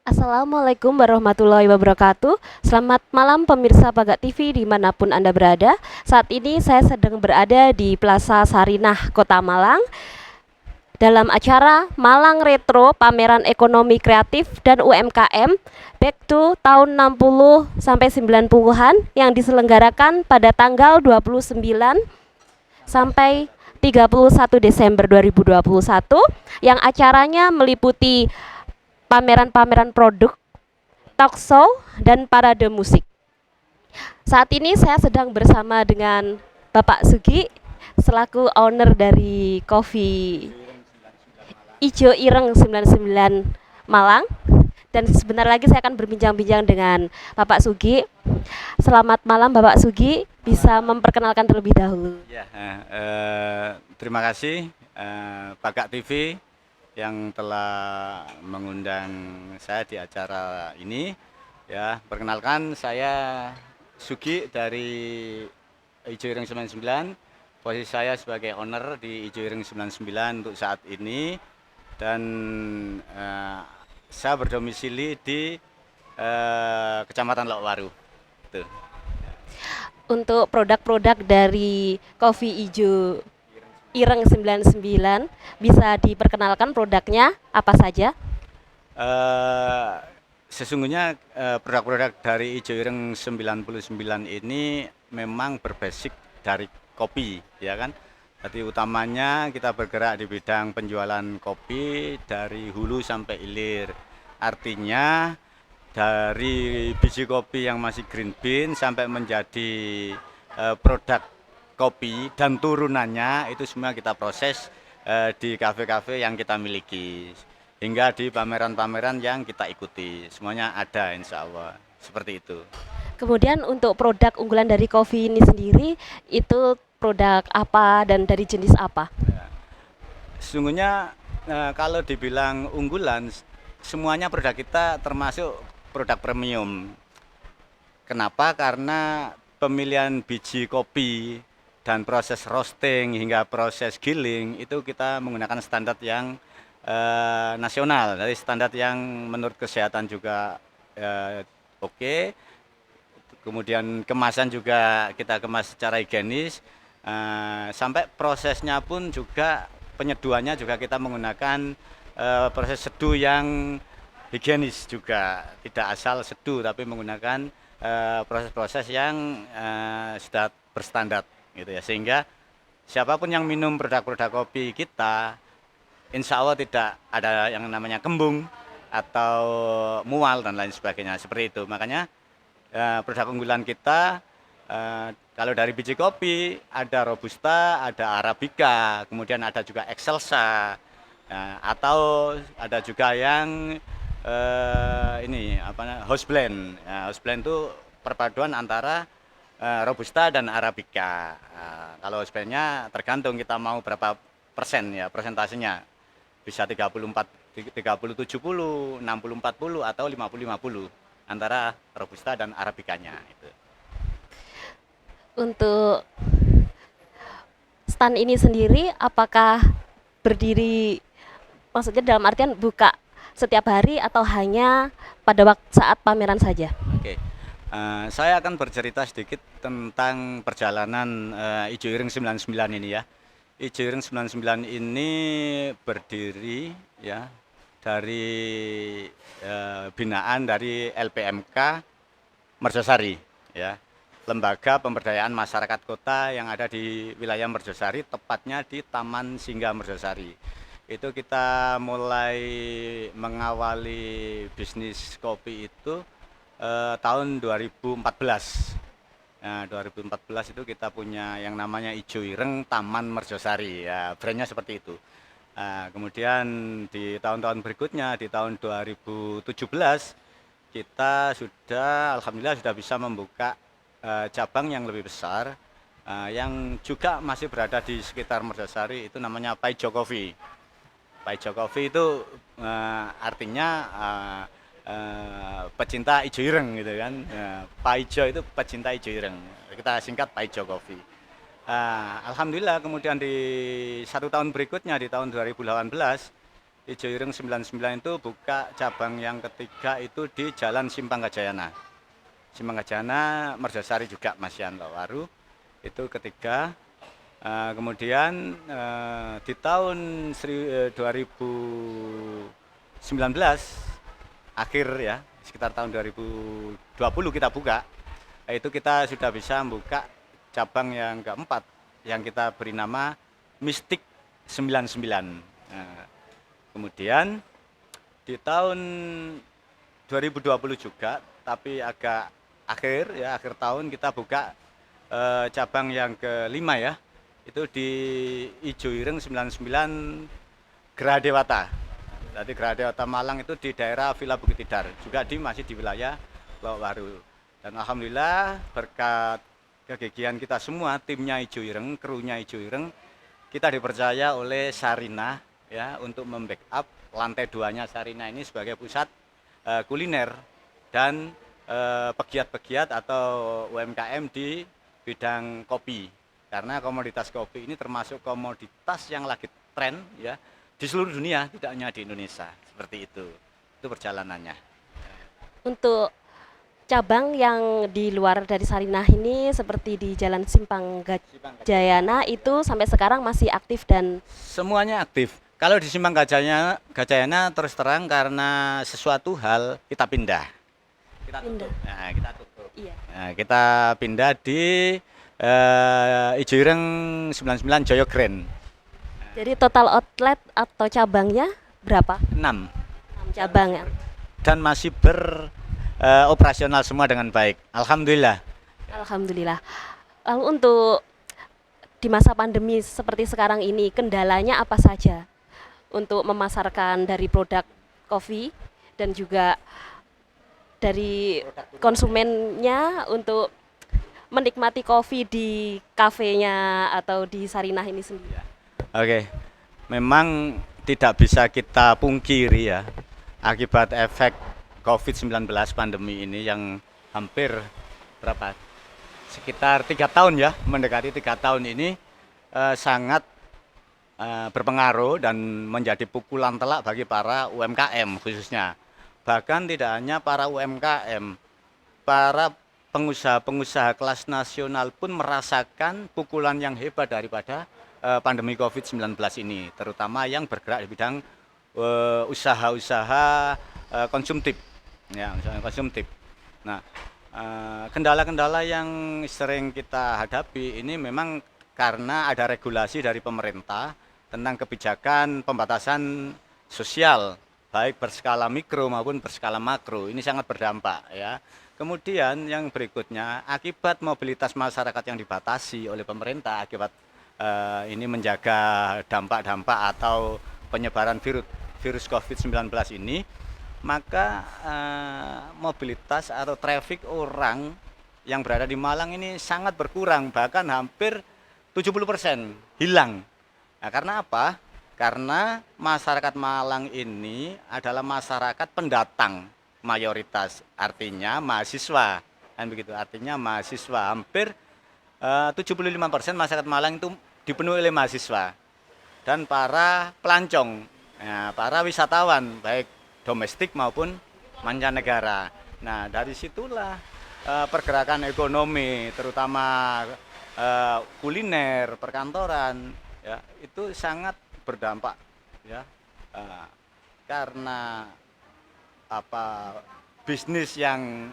Assalamualaikum warahmatullahi wabarakatuh. Selamat malam pemirsa Paga TV dimanapun Anda berada. Saat ini saya sedang berada di Plaza Sarinah, Kota Malang dalam acara Malang Retro Pameran Ekonomi Kreatif dan UMKM Back to tahun 60 sampai 90-an yang diselenggarakan pada tanggal 29 sampai 31 Desember 2021 yang acaranya meliputi pameran-pameran produk, talk show, dan parade musik. Saat ini saya sedang bersama dengan Bapak Sugi selaku owner dari Coffee Ijo Ireng 99 Malang. Dan sebentar lagi saya akan berbincang-bincang dengan Bapak Sugi. Selamat malam Bapak Sugi, bisa memperkenalkan terlebih dahulu. Ya, terima kasih Paga TV yang telah mengundang saya di acara ini. Ya, perkenalkan saya Sugi dari Ijo Ireng 99. Posisi saya sebagai owner di Ijo Ireng 99 untuk saat ini, dan saya berdomisili di Kecamatan Lokwaru. Tuh. Untuk produk-produk dari Coffee Ijo Ireng 99 bisa diperkenalkan produknya apa saja? Eh, Sesungguhnya produk-produk dari Ijo Ireng 99 ini memang berbasis dari kopi, ya kan? Jadi utamanya kita bergerak di bidang penjualan kopi dari hulu sampai hilir. Artinya dari biji kopi yang masih green bean sampai menjadi produk kopi dan turunannya itu semua kita proses di kafe-kafe yang kita miliki, hingga di pameran-pameran yang kita ikuti, semuanya ada insya Allah, seperti itu. Kemudian untuk produk unggulan dari kopi ini sendiri itu produk apa dan dari jenis apa? Sesungguhnya kalau dibilang unggulan, semuanya produk kita termasuk produk premium. Kenapa? Karena pemilihan biji kopi dan proses roasting hingga proses giling itu kita menggunakan standar yang nasional, dari standar yang menurut kesehatan juga oke. Kemudian kemasan juga kita kemas secara higienis, sampai prosesnya pun juga penyeduhannya juga kita menggunakan proses seduh yang higienis juga, tidak asal seduh tapi menggunakan proses-proses yang sudah berstandar gitu ya, sehingga siapapun yang minum produk-produk kopi kita insya Allah tidak ada yang namanya kembung atau mual dan lain sebagainya, seperti itu. Makanya produk unggulan kita kalau dari biji kopi ada robusta, ada arabica, kemudian ada juga excelsa, atau ada juga yang ini apa, house blend. House blend itu perpaduan antara robusta dan arabica. Kalau house blendnya tergantung kita mau berapa persen ya persentasenya, bisa 34 30 70, 60 40 atau 50 50 antara robusta dan arabicanya itu. Untuk stand ini sendiri apakah berdiri, maksudnya dalam artian buka setiap hari atau hanya pada waktu saat pameran saja? Oke. Saya akan bercerita sedikit tentang perjalanan Ijo Ireng 99 ini ya. Ijo Ireng 99 ini berdiri ya dari binaan dari LPMK Merjosari ya. Lembaga Pemberdayaan Masyarakat Kota yang ada di wilayah Merjosari, tepatnya di Taman Singgah Merjosari. Itu kita mulai mengawali bisnis kopi itu tahun 2014. Nah, 2014 itu kita punya yang namanya Ijo Ireng Taman Merjosari, ya brandnya seperti itu. Kemudian di tahun-tahun berikutnya, di tahun 2017 kita sudah alhamdulillah sudah bisa membuka cabang yang lebih besar, yang juga masih berada di sekitar Merjosari, itu namanya Paijo Coffee. Paijo Coffee itu artinya pecinta Ijo Ireng gitu kan. Paijo itu pecinta Ijo Ireng, kita singkat Paijo Coffee. Alhamdulillah kemudian di 1 tahun berikutnya, di tahun 2018 Ijo Ireng 99 itu buka cabang yang ketiga itu di Jalan Simpang Gajayana. Simpang Gajayana, Merjasari juga Mas Yan Waru itu ketiga. Kemudian di tahun 2019 akhir ya, sekitar tahun 2020 kita buka, itu kita sudah bisa membuka cabang yang keempat yang kita beri nama Mistik 99. Kemudian di tahun 2020 juga, tapi agak akhir tahun kita buka cabang yang kelima ya, itu di Ijo Ireng 99 Gradewata. Jadi Gradewata Malang itu di daerah Villa Bukit Tidar, juga masih di wilayah Waru. Dan alhamdulillah berkat kegigihan kita semua, timnya Ijo Ireng, krunya Ijo Ireng, kita dipercaya oleh Sarinah ya untuk membackup lantai 2-nya Sarinah ini sebagai pusat kuliner dan pegiat-pegiat atau UMKM di bidang kopi. Karena komoditas kopi ini termasuk komoditas yang lagi tren ya di seluruh dunia, tidak hanya di Indonesia. Seperti itu. Itu perjalanannya. Untuk cabang yang di luar dari Sarinah ini seperti di Jalan Simpang Gajayana itu sampai sekarang masih aktif dan semuanya aktif. Kalau di Simpang Gajayana terus terang karena sesuatu hal kita pindah. Kita tutup. Nah, kita tutup. Iya. Nah, kita pindah di Ijo Ireng 99 Joyo Grand. Jadi total outlet atau cabangnya berapa? 6. 6 cabang ya. Dan masih beroperasional semua dengan baik. Alhamdulillah. Alhamdulillah. Lalu untuk di masa pandemi seperti sekarang ini kendalanya apa saja untuk memasarkan dari produk kopi dan juga dari konsumennya untuk menikmati kopi di kafenya atau di Sarinah ini sendiri? Oke, memang tidak bisa kita pungkiri ya, akibat efek COVID-19 pandemi ini yang hampir berapa? Sekitar 3 tahun ya, mendekati 3 tahun ini sangat berpengaruh dan menjadi pukulan telak bagi para UMKM khususnya. Bahkan tidak hanya para UMKM, para pengusaha-pengusaha kelas nasional pun merasakan pukulan yang hebat daripada pandemi COVID-19 ini, terutama yang bergerak di bidang usaha-usaha konsumtif. Ya, usaha konsumtif. Nah, kendala-kendala yang sering kita hadapi ini memang karena ada regulasi dari pemerintah tentang kebijakan pembatasan sosial, baik berskala mikro maupun berskala makro. Ini sangat berdampak ya. Kemudian yang berikutnya, akibat mobilitas masyarakat yang dibatasi oleh pemerintah, akibat ini menjaga dampak-dampak atau penyebaran virus COVID-19 ini, maka mobilitas atau traffic orang yang berada di Malang ini sangat berkurang, bahkan hampir 70% hilang. Nah, karena apa? Karena masyarakat Malang ini adalah masyarakat pendatang mayoritas, artinya mahasiswa, kan begitu. Artinya mahasiswa, hampir 75% masyarakat Malang itu dipenuhi oleh mahasiswa dan para pelancong, ya, para wisatawan baik domestik maupun mancanegara. Nah, dari situlah pergerakan ekonomi, terutama kuliner, perkantoran, ya, itu sangat berdampak, ya, karena bisnis yang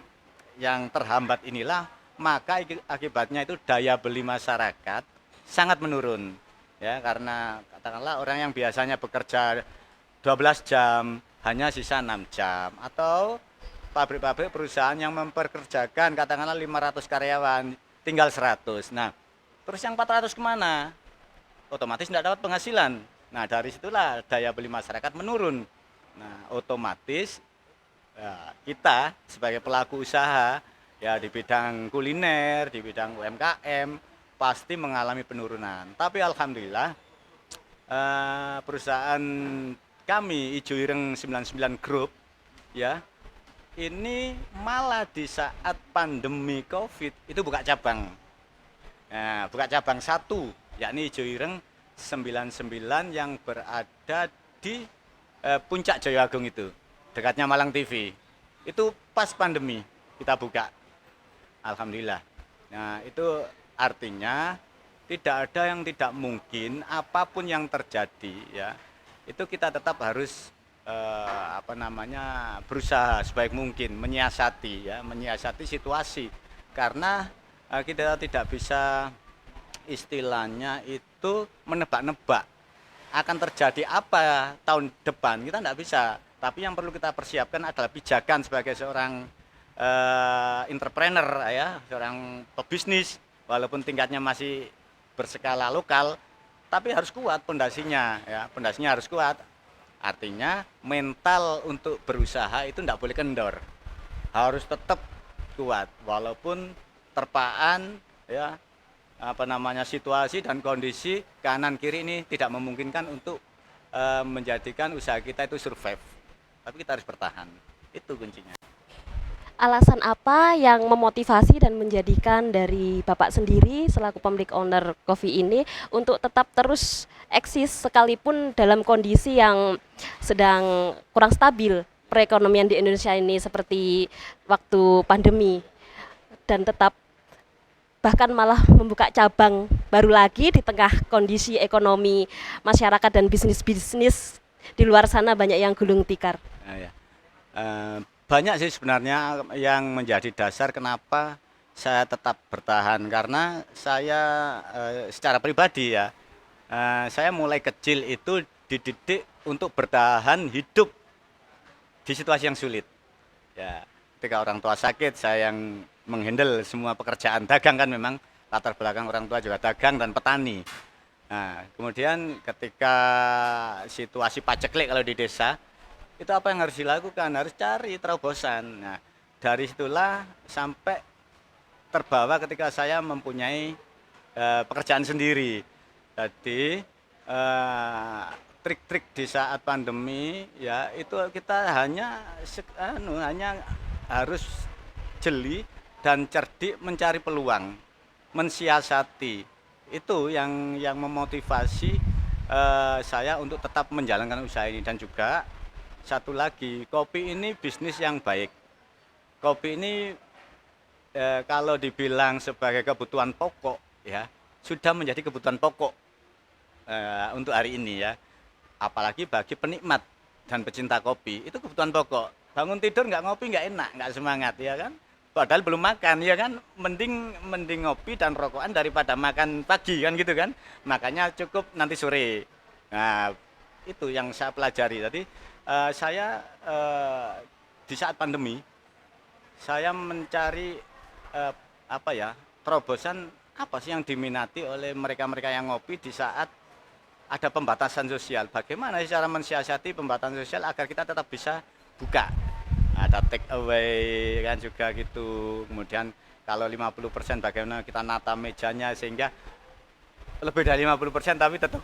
terhambat inilah, maka akibatnya itu daya beli masyarakat sangat menurun ya, karena katakanlah orang yang biasanya bekerja 12 jam hanya sisa 6 jam, atau pabrik-pabrik perusahaan yang memperkerjakan katakanlah 500 karyawan tinggal 100. Nah, terus yang 400 kemana? Otomatis tidak dapat penghasilan. Nah, dari situlah daya beli masyarakat menurun. Nah, otomatis ya, kita sebagai pelaku usaha ya di bidang kuliner, di bidang UMKM pasti mengalami penurunan. Tapi alhamdulillah perusahaan kami Ijo Ireng 99 Group ya, ini malah di saat pandemi Covid itu buka cabang. Nah, buka cabang 1 yakni Ijo Ireng 99 yang berada di Puncak Jaya Agung itu, dekatnya Malang TV. Itu pas pandemi kita buka. Alhamdulillah. Nah, itu artinya tidak ada yang tidak mungkin, apapun yang terjadi ya. Itu kita tetap harus berusaha sebaik mungkin menyiasati situasi. Karena kita tidak bisa istilahnya itu menebak-nebak akan terjadi apa tahun depan, kita tidak bisa. Tapi yang perlu kita persiapkan adalah pijakan sebagai seorang entrepreneur ya, seorang pebisnis, walaupun tingkatnya masih berskala lokal, tapi harus kuat pondasinya ya, pondasinya harus kuat. Artinya mental untuk berusaha itu tidak boleh kendor, harus tetap kuat walaupun terpaan ya, situasi dan kondisi kanan kiri ini tidak memungkinkan untuk menjadikan usaha kita itu survive, tapi kita harus bertahan, itu kuncinya. Alasan apa yang memotivasi dan menjadikan dari Bapak sendiri selaku pemilik owner coffee ini untuk tetap terus eksis sekalipun dalam kondisi yang sedang kurang stabil perekonomian di Indonesia ini seperti waktu pandemi, dan tetap bahkan malah membuka cabang baru lagi di tengah kondisi ekonomi masyarakat dan bisnis-bisnis di luar sana banyak yang gulung tikar? Nah, ya. Banyak sih sebenarnya yang menjadi dasar kenapa saya tetap bertahan, karena saya secara pribadi ya, saya mulai kecil itu dididik untuk bertahan hidup di situasi yang sulit. Ya, ketika orang tua sakit, saya yang menghandle semua pekerjaan dagang, kan memang latar belakang orang tua juga dagang dan petani. Nah, kemudian ketika situasi paceklik kalau di desa, itu apa yang harus dilakukan? Harus cari terobosan. Nah, dari situlah sampai terbawa ketika saya mempunyai pekerjaan sendiri. Jadi trik-trik di saat pandemi ya, itu kita hanya harus jeli dan cerdik mencari peluang, mensiasati. Itu yang memotivasi saya untuk tetap menjalankan usaha ini. Dan juga satu lagi, kopi ini bisnis yang baik. Kopi ini kalau dibilang sebagai kebutuhan pokok ya, sudah menjadi kebutuhan pokok untuk hari ini ya. Apalagi bagi penikmat dan pecinta kopi, itu kebutuhan pokok. Bangun tidur nggak ngopi nggak enak, nggak semangat ya kan. Padahal belum makan ya kan, mending ngopi dan rokokan daripada makan pagi kan gitu kan. Makanya cukup nanti sore. Nah, itu yang saya pelajari. Tadi saya di saat pandemi saya mencari terobosan apa sih yang diminati oleh mereka-mereka yang ngopi di saat ada pembatasan sosial. Bagaimana cara mensiasati pembatasan sosial agar kita tetap bisa buka. Ada take away kan juga gitu. Kemudian kalau 50% bagaimana kita nata mejanya sehingga lebih dari 50% tapi tetap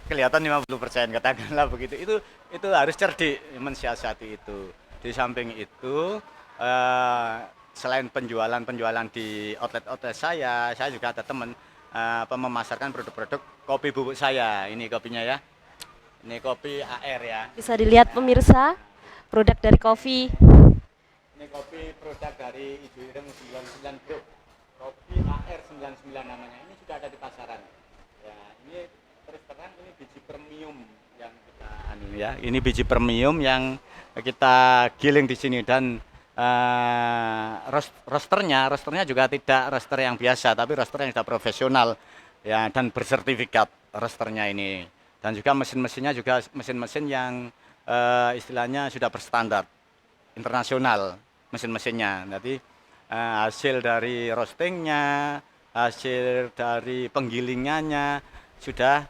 kelihatan 50%, katakanlah begitu. Itu harus cerdik mensiasati itu. Di samping itu selain penjualan di outlet saya juga ada teman memasarkan produk-produk kopi bubuk saya. Ini kopinya ya. Ini kopi AR ya. Bisa dilihat pemirsa, produk dari kopi. Ini kopi produk dari Ibu Ireng 99 Group. Kopi AR 99 namanya. Ini sudah ada di pasaran. Ya, ini terus terang ini biji premium yang kita ya. Ini biji premium yang kita giling di sini. Dan roasternya juga tidak roaster yang biasa, tapi roaster yang sudah profesional ya, dan bersertifikat roasternya ini. Dan juga mesin-mesinnya juga mesin-mesin yang istilahnya sudah berstandar internasional mesin-mesinnya. Jadi hasil dari roastingnya, hasil dari penggilingannya sudah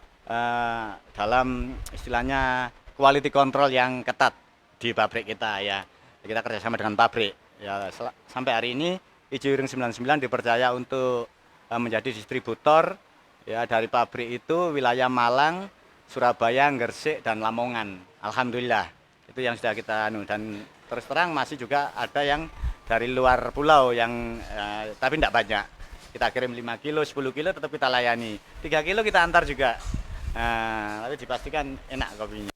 dalam istilahnya quality control yang ketat di pabrik kita ya. Kita kerjasama dengan pabrik ya. Sampai hari ini Ijo Ireng 99 dipercaya untuk menjadi distributor ya dari pabrik itu wilayah Malang, Surabaya, Gresik, dan Lamongan. Alhamdulillah itu yang sudah kita dan terus terang masih juga ada yang dari luar pulau yang tapi tidak banyak. Kita kirim 5 kilo, 10 kilo tetap kita layani. 3 kilo kita antar juga. Tapi dipastikan enak kopinya.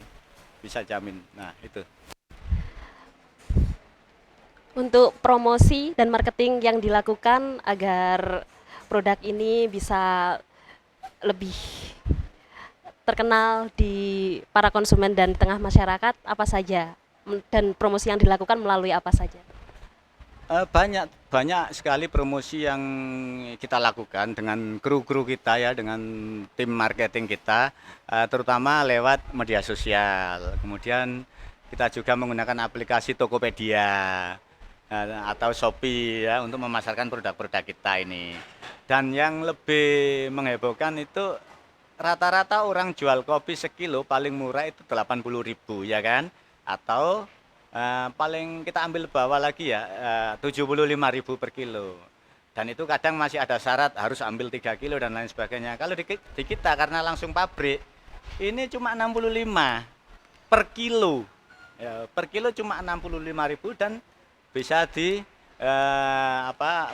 bisa jamin. Nah, itu. Untuk promosi dan marketing yang dilakukan agar produk ini bisa lebih terkenal di para konsumen dan di tengah masyarakat apa saja? Dan promosi yang dilakukan melalui apa saja? Banyak banyak sekali promosi yang kita lakukan dengan kru-kru kita ya, dengan tim marketing kita, terutama lewat media sosial. Kemudian kita juga menggunakan aplikasi Tokopedia atau Shopee ya untuk memasarkan produk-produk kita ini. Dan yang lebih menghebohkan itu rata-rata orang jual kopi sekilo paling murah itu 80.000 ya kan? Atau paling kita ambil bawah lagi ya 75.000 per kilo. Dan itu kadang masih ada syarat harus ambil 3 kilo dan lain sebagainya. Kalau di kita karena langsung pabrik ini cuma 65 per kilo. Ya, per kilo cuma 65.000 dan bisa di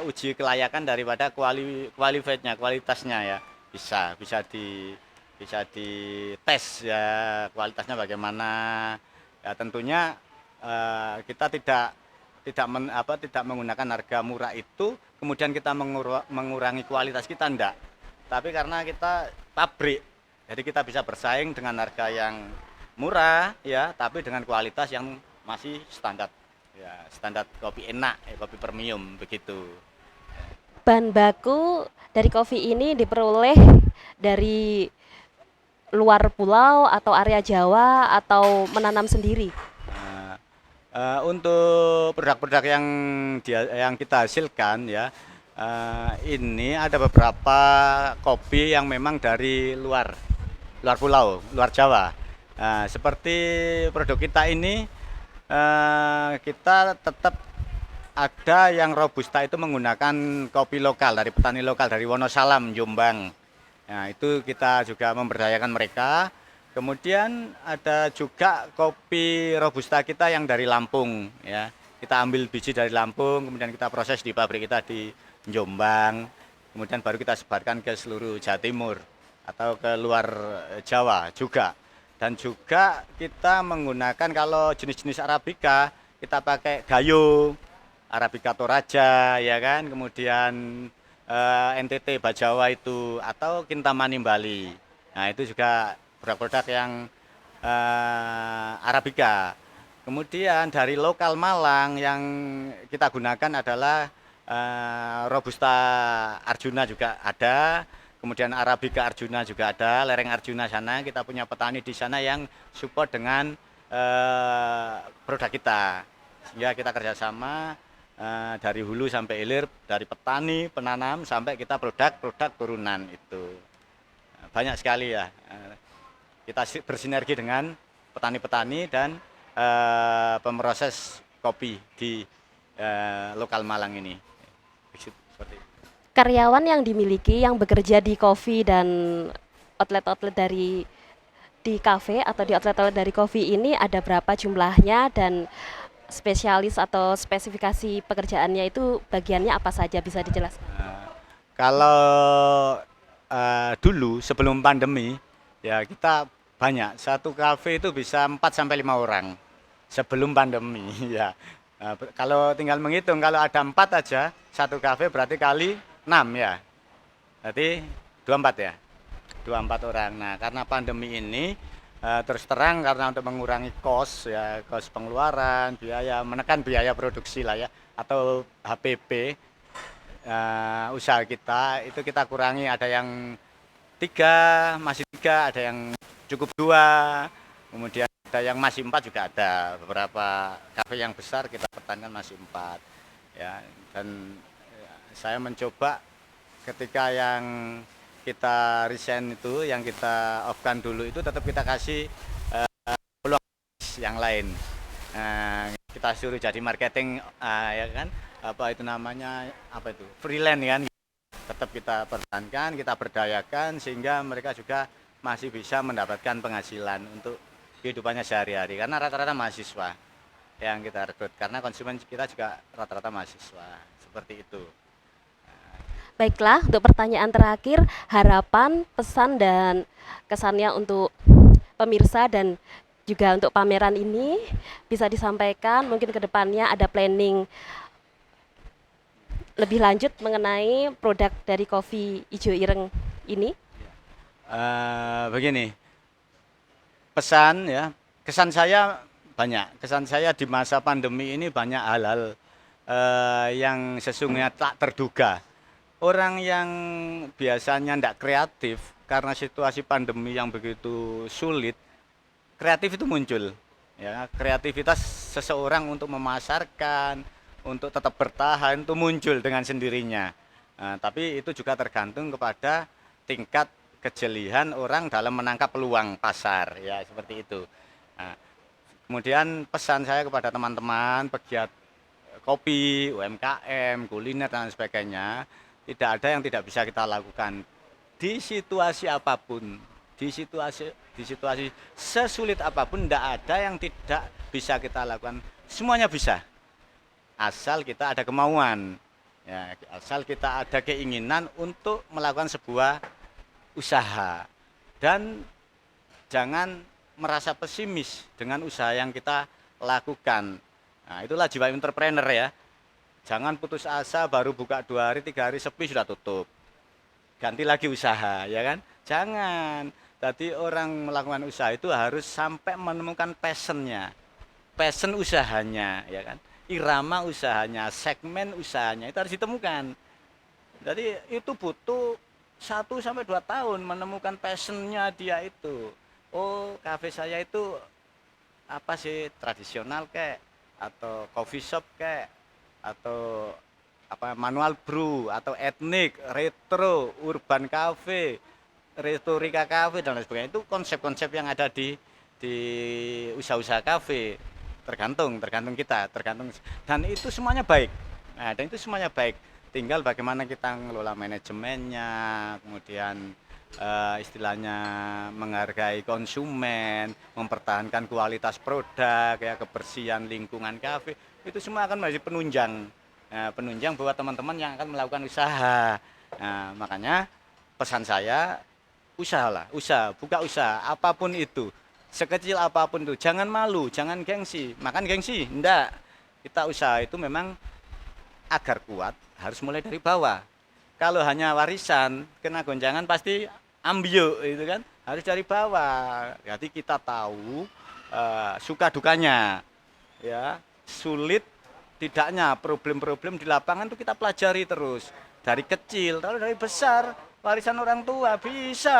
uji kelayakan daripada kualitasnya ya. Bisa dites ya kualitasnya bagaimana. Ya tentunya kita tidak menggunakan harga murah itu kemudian kita mengurangi kualitas kita enggak. Tapi karena kita pabrik, jadi kita bisa bersaing dengan harga yang murah ya, tapi dengan kualitas yang masih standar. Ya, standar kopi enak, kopi premium begitu. Bahan baku dari kopi ini diperoleh dari luar pulau atau area Jawa atau menanam sendiri? Nah, untuk produk-produk yang kita hasilkan ya, ini ada beberapa kopi yang memang dari luar luar pulau, luar Jawa. Seperti produk kita ini, kita tetap ada yang robusta itu menggunakan kopi lokal dari petani lokal dari Wonosalam, Jombang. Nah, itu kita juga memberdayakan mereka. Kemudian ada juga kopi robusta kita yang dari Lampung ya. Kita ambil biji dari Lampung, kemudian kita proses di pabrik kita di Jombang. Kemudian baru kita sebarkan ke seluruh Jawa Timur atau ke luar Jawa juga. Dan juga kita menggunakan kalau jenis-jenis Arabica, kita pakai Gayo, Arabica Toraja ya kan, kemudian NTT Bajawa itu atau Kintamani Bali. Nah, itu juga produk-produk yang Arabica. Kemudian dari lokal Malang yang kita gunakan adalah Robusta Arjuna juga ada, kemudian Arabica Arjuna juga ada, lereng Arjuna sana kita punya petani di sana yang support dengan produk kita, sehingga kita kerjasama dari hulu sampai hilir, dari petani penanam sampai kita produk turunan itu banyak sekali ya. Kita bersinergi dengan petani-petani dan pemroses kopi di lokal Malang ini. Seperti itu. Karyawan yang dimiliki yang bekerja di kopi dan outlet-outlet dari di kafe atau di outlet-outlet dari kopi ini ada berapa jumlahnya dan spesialis atau spesifikasi pekerjaannya itu bagiannya apa saja, bisa dijelaskan? Kalau dulu sebelum pandemi ya kita banyak, satu kafe itu bisa 4 sampai 5 orang sebelum pandemi ya. Kalau tinggal menghitung kalau ada 4 aja satu kafe berarti kali 6 ya. Berarti 24 ya. 24 orang. Nah, karena pandemi ini terus terang karena untuk mengurangi kos ya, kos pengeluaran, biaya, menekan biaya produksi lah ya atau HPP usaha kita itu kita kurangi, ada yang 3, masih 3, ada yang cukup 2, kemudian ada yang masih 4 juga ada. Beberapa kafe yang besar kita pertahankan masih 4 ya. Dan saya mencoba ketika yang kita resign itu, yang kita off-kan dulu itu tetap kita kasih peluang yang lain. Kita suruh jadi marketing ya kan, apa itu namanya, apa itu, freelance kan, tetap kita pertahankan, kita berdayakan sehingga mereka juga masih bisa mendapatkan penghasilan untuk kehidupannya sehari-hari karena rata-rata mahasiswa yang kita rekrut, karena konsumen kita juga rata-rata mahasiswa, seperti itu. Baiklah, untuk pertanyaan terakhir, harapan, pesan dan kesannya untuk pemirsa dan juga untuk pameran ini bisa disampaikan mungkin ke depannya ada planning lebih lanjut mengenai produk dari kopi ijo ireng ini? Begini, pesan ya, kesan saya banyak. Kesan saya di masa pandemi ini banyak hal-hal yang sesungguhnya tak terduga. Orang yang biasanya tidak kreatif karena situasi pandemi yang begitu sulit, kreatif itu muncul. Ya, kreativitas seseorang untuk memasarkan, untuk tetap bertahan itu muncul dengan sendirinya. Nah, tapi itu juga tergantung kepada tingkat kejelian orang dalam menangkap peluang pasar, ya seperti itu. Nah, kemudian pesan saya kepada teman-teman pegiat kopi, UMKM, kuliner dan sebagainya, tidak ada yang tidak bisa kita lakukan di situasi apapun, di situasi sesulit apapun, tidak ada yang tidak bisa kita lakukan. Semuanya bisa, asal kita ada kemauan, ya, asal kita ada keinginan untuk melakukan sebuah usaha dan jangan merasa pesimis dengan usaha yang kita lakukan. Nah, itulah jiwa entrepreneur ya. Jangan putus asa baru buka 2 hari, 3 hari sepi sudah tutup. Ganti lagi usaha, ya kan? Jangan. Tadi orang melakukan usaha itu harus sampai menemukan passionnya, passion usahanya, ya kan? Irama usahanya, segmen usahanya itu harus ditemukan. Jadi itu butuh 1 sampai 2 tahun menemukan passionnya dia itu. Oh, kafe saya itu apa sih, tradisional kayak atau coffee shop kayak atau apa manual brew atau etnik, retro, urban cafe, retorika cafe dan lain sebagainya. Itu konsep-konsep yang ada di usaha-usaha kafe. Tergantung kita, tergantung dan itu semuanya baik. Nah, dan itu semuanya baik. Tinggal bagaimana kita ngelola manajemennya, kemudian istilahnya menghargai konsumen, mempertahankan kualitas produk, ya kebersihan lingkungan kafe, itu semua akan menjadi penunjang, penunjang buat teman-teman yang akan melakukan usaha. Nah, makanya pesan saya, usahalah, buka usaha, apapun itu, sekecil apapun itu, jangan malu, jangan gengsi, makan gengsi, enggak. Kita usaha itu memang agar kuat harus mulai dari bawah. Kalau hanya warisan, kena gonjangan pasti ambiuk itu kan, harus dari bawah. Jadi kita tahu suka dukanya, ya sulit tidaknya problem-problem di lapangan itu kita pelajari terus dari kecil. Kalau dari besar warisan orang tua bisa,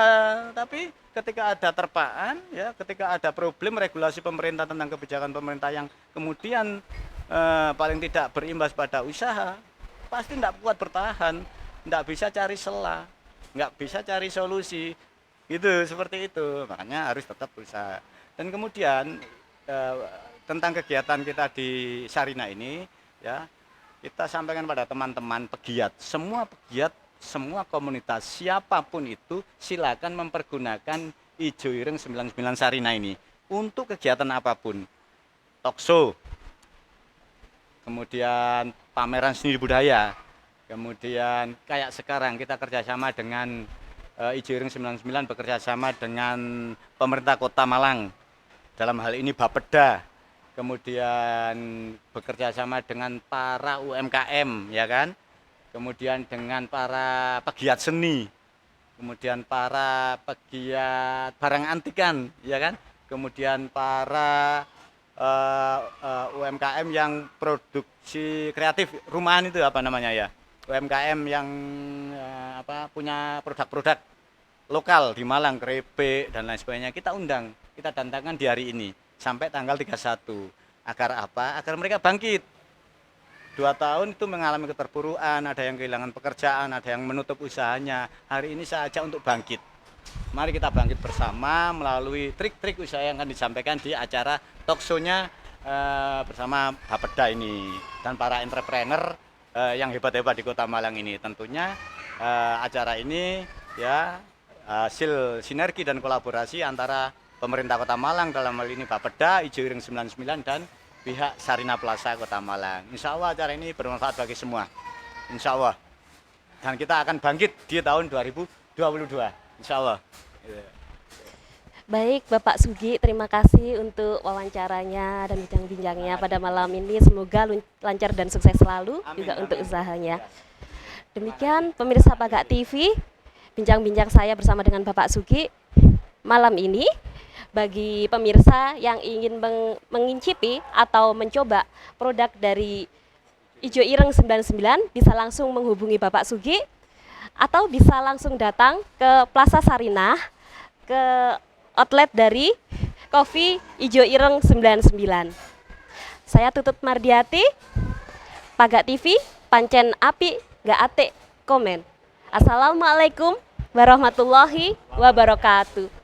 tapi ketika ada terpaan, ya ketika ada problem regulasi pemerintah tentang kebijakan pemerintah yang kemudian paling tidak berimbas pada usaha, pasti tidak kuat bertahan, tidak bisa cari celah, nggak bisa cari solusi, gitu seperti itu. Makanya harus tetap berusaha. Dan kemudian tentang kegiatan kita di Sarinah ini, ya kita sampaikan pada teman-teman pegiat, semua komunitas, siapapun itu, silakan mempergunakan Ijo Ireng 99 Sarinah ini untuk kegiatan apapun, talkshow, kemudian pameran seni budaya, kemudian kayak sekarang kita kerjasama dengan Ijo Ireng 99 bekerjasama dengan pemerintah Kota Malang, dalam hal ini Bapeda, kemudian bekerjasama dengan para UMKM, ya kan, kemudian dengan para pegiat seni, kemudian para pegiat barang antikan, ya kan, kemudian para UMKM yang produksi kreatif rumahan itu apa namanya ya, UMKM yang punya produk-produk lokal di Malang, keripik dan lain sebagainya, kita undang, kita datangkan di hari ini sampai tanggal 31. Agar apa? Agar mereka bangkit. 2 tahun itu mengalami keterpurukan, ada yang kehilangan pekerjaan, ada yang menutup usahanya. Hari ini saya ajak untuk bangkit. Mari kita bangkit bersama melalui trik-trik usaha yang akan disampaikan di acara talkshow-nya bersama Bapeda ini dan para entrepreneur yang hebat-hebat di Kota Malang ini. Tentunya acara ini ya hasil sinergi dan kolaborasi antara pemerintah Kota Malang, dalam hal ini Bapeda, Ijo Ireng 99 dan pihak Sarinah Plaza Kota Malang. Insya Allah acara ini bermanfaat bagi semua, insya Allah. Dan kita akan bangkit di tahun 2022, insya Allah. Baik, Bapak Sugi, terima kasih untuk wawancaranya dan bincang-bincangnya pada malam ini. Semoga lancar dan sukses selalu Amin, juga untuk amin. usahanya. Ya, Demikian pemirsa Pagak TV, bincang-bincang saya bersama dengan Bapak Sugi malam ini. Bagi pemirsa yang ingin mengincipi atau mencoba produk dari Ijo Ireng 99 bisa langsung menghubungi Bapak Sugi atau bisa langsung datang ke Plaza Sarinah, ke outlet dari Kopi Ijo Ireng 99. Saya Tutut Mardiati, Pagak TV, pancen api gak ate komen. Assalamualaikum warahmatullahi wabarakatuh.